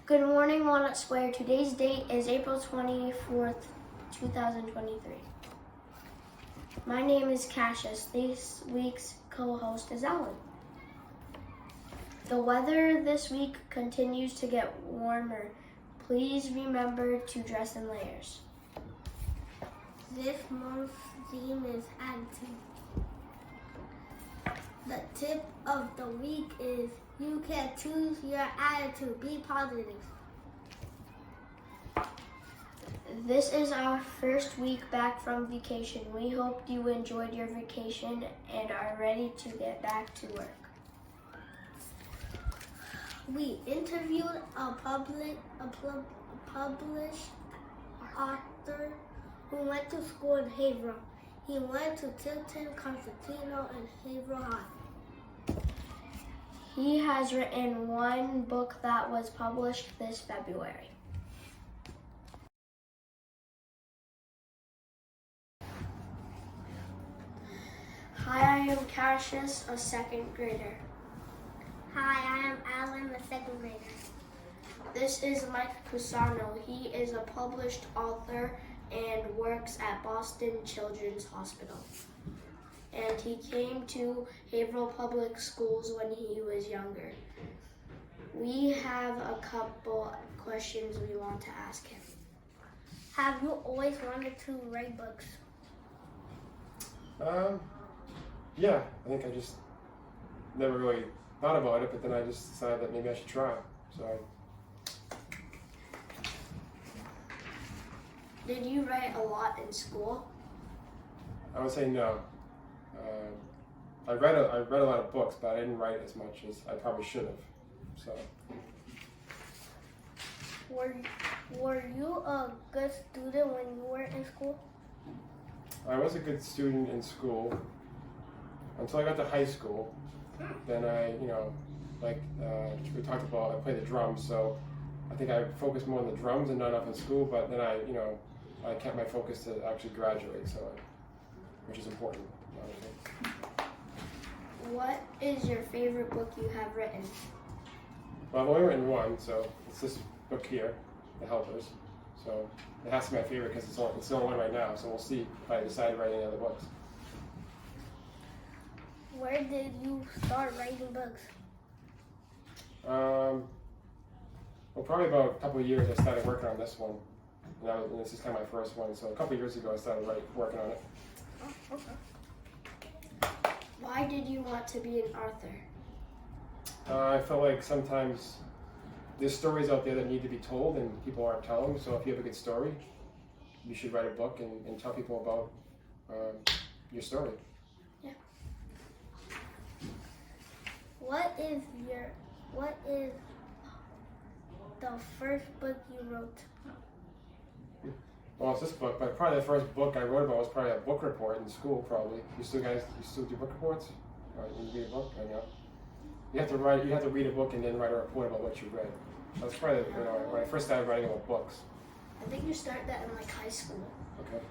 Good morning, Walnut Square. Today's date is April 24th, 2023. My name is Cassius. This week's co-host is Alan. The weather this week continues to get warmer. Please remember to dress in layers. This month's theme is attitude. The tip of the week is you can choose your attitude. Be positive. This is our first week back from vacation. We hope you enjoyed your vacation and are ready to get back to work. We interviewed a published author who went to school in Haverhill. He went to Tilton, Constantino, and Haverhill High. He has written one book that was published this February. Hi, I am Cassius, a second grader. Hi, I am Alan, the second grader. This is Mike Cusano. He is a published author and works at Boston Children's Hospital. And he came to Haverhill Public Schools when he was younger. We have a couple questions we want to ask him. Have you always wanted to write books? Yeah, I think I just never really thought about it, but then I just decided that maybe I should try. So Did you write a lot in school? I would say no. I read a lot of books, but I didn't write as much as I probably should have. So Were you a good student when you were in school? I was a good student in school until I got to high school. Then we talked about, I played the drums, so I think I focused more on the drums and not enough in school. But then I kept my focus to actually graduate, which is important, obviously. What is your favorite book you have written? Well, I've only written one, so it's this book here, The Helpers. So it has to be my favorite because it's the only one right now. So we'll see if I decide to write any other books. Where did you start writing books? Well, probably about a couple of years I started working on this one. And this is kind of my first one. So a couple of years ago I started working on it. Oh, okay. Why did you want to be an author? I felt like sometimes there's stories out there that need to be told and people aren't telling them. So if you have a good story, you should write a book and tell people about your story. Yeah. What is the first book you wrote? Well, it's this book, but probably the first book I wrote about was probably a book report in school. Probably you still do book reports? Or you read a book? I know. You have to read a book and then write a report about what you read. That's probably when I first started writing about books. I think you start that in high school. Okay.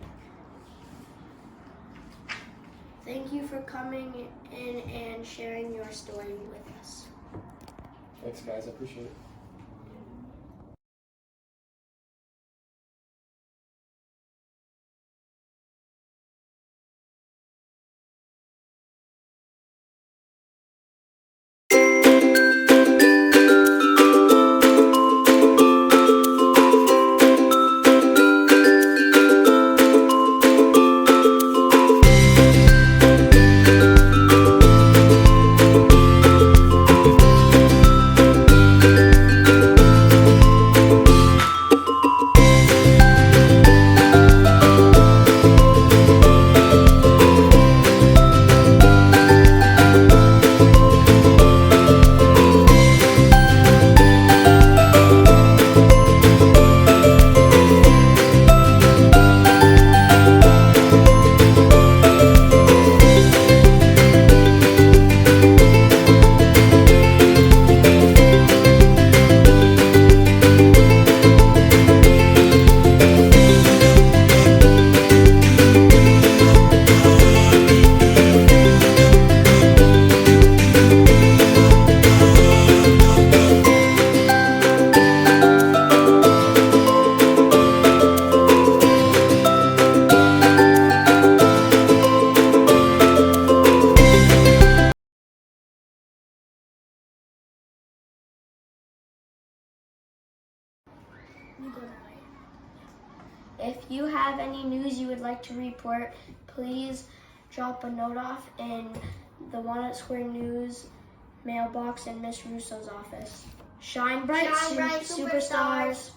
Thank you for coming in and sharing your story with us. Thanks, guys. I appreciate it. You go that way. If you have any news you would like to report, please drop a note off in the Walnut Square News mailbox in Miss Russo's office. Shine bright, Shine bright, superstars.